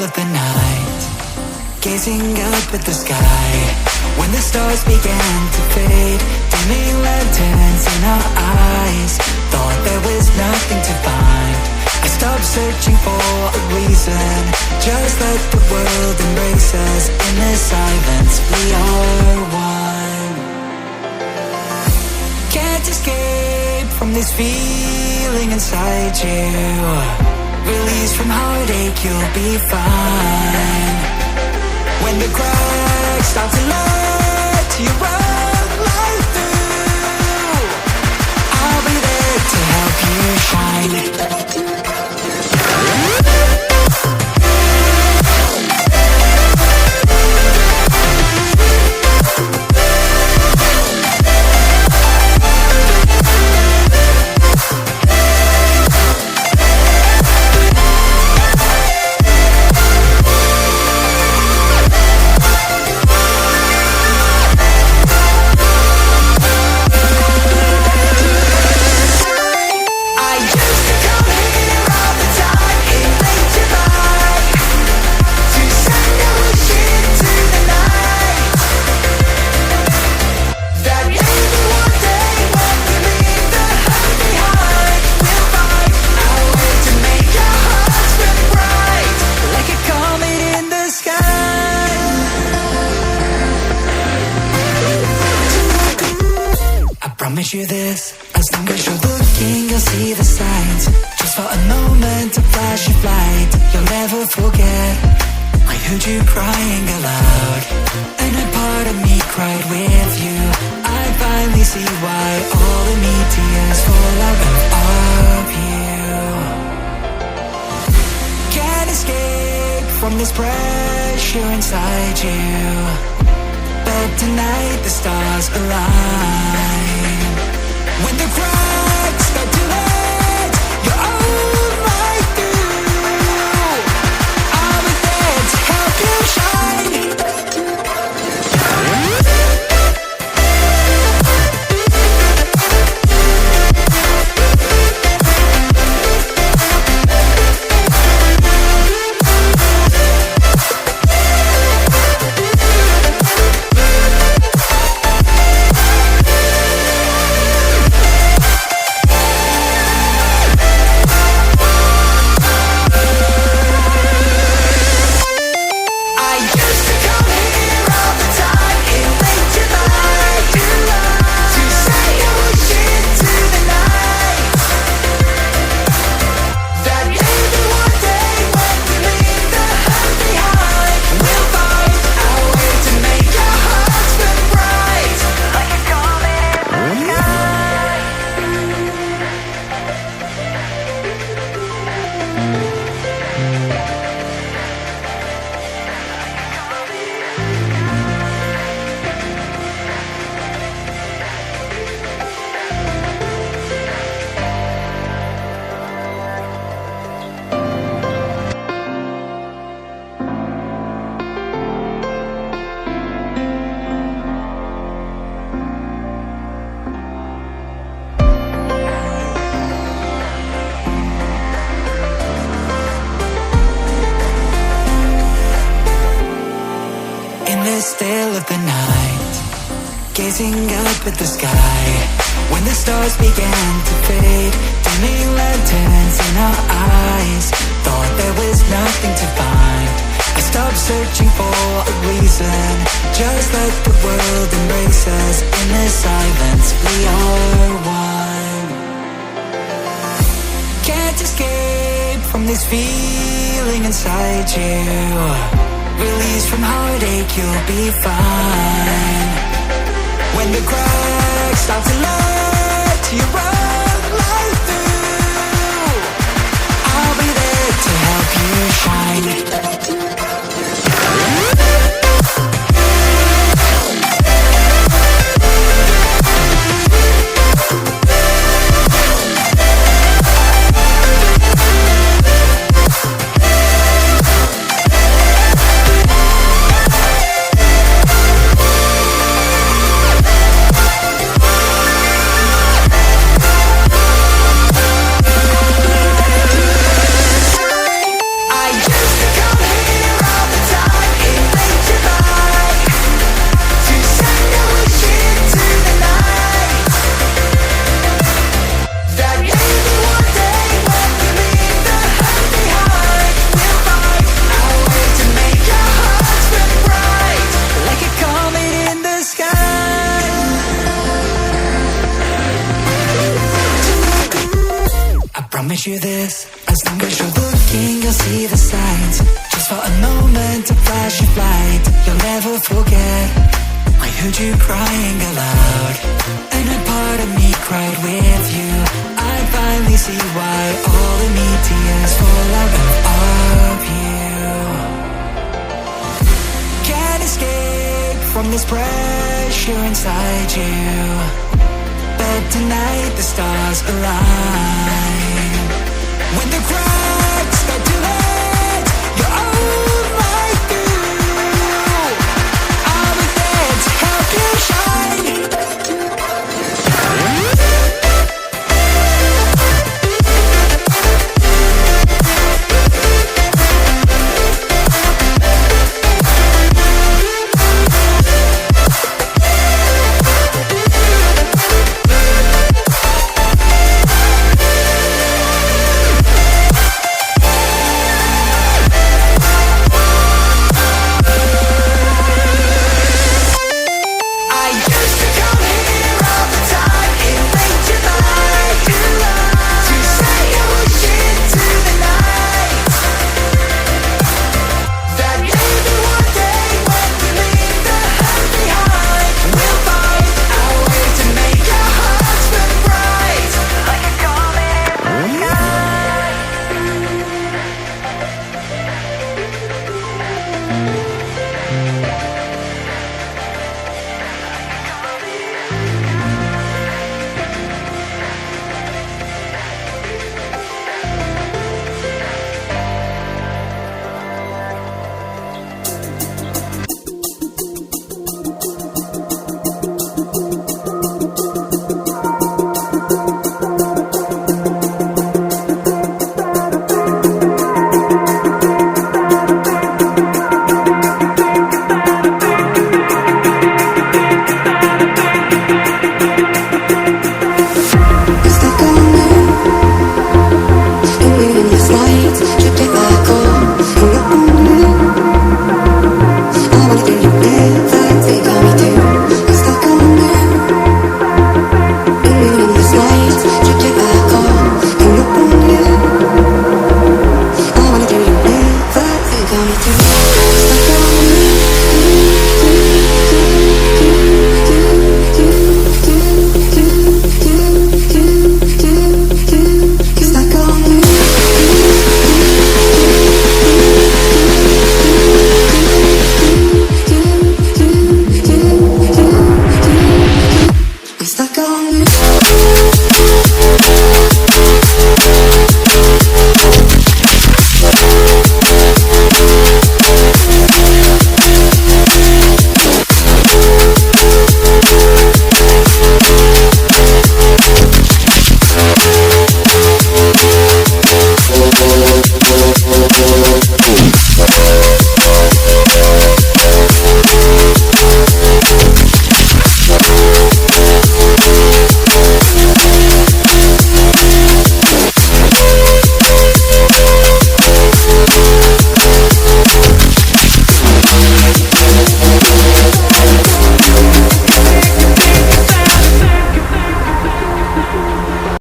of the night, gazing up at the sky, when the stars began to fade, dimming lanterns in our eyes, thought there was nothing to find. I stopped searching for a reason, just let the world embrace us. In the silence, we are one. Can't escape from this feeling inside you. Release from heartache, you'll be fine. When the cracks start to let you run right through, I'll be there to help you shine. Promise you this, as long as you're looking, you'll see the signs. Just for a moment, a flash of light, you'll never forget. I heard you crying aloud, and a part of me cried with you. I finally see why all the meteors fall out of you. Can't escape from this pressure inside you, but tonight the stars align. When the cracks start to let you own right through, I'll be there to help you shine. Still of the night, gazing up at the sky, when the stars began to fade, dimming lanterns in our eyes, thought there was nothing to find. I stopped searching for a reason, just let the world embrace us. In the silence, we are one. Can't escape from this feeling inside you. Release from heartache, you'll be fine. When the cracks start to let you run right through, I'll be there to help you shine. Promise you this, as long as you're looking, you'll see the signs. Just for a moment, a flash of light, you'll never forget. I heard you crying aloud, and a part of me cried with you. I finally see why all the neat tears fall out of you. Can't escape from this pressure inside you, but tonight the stars align. When the cracks start to let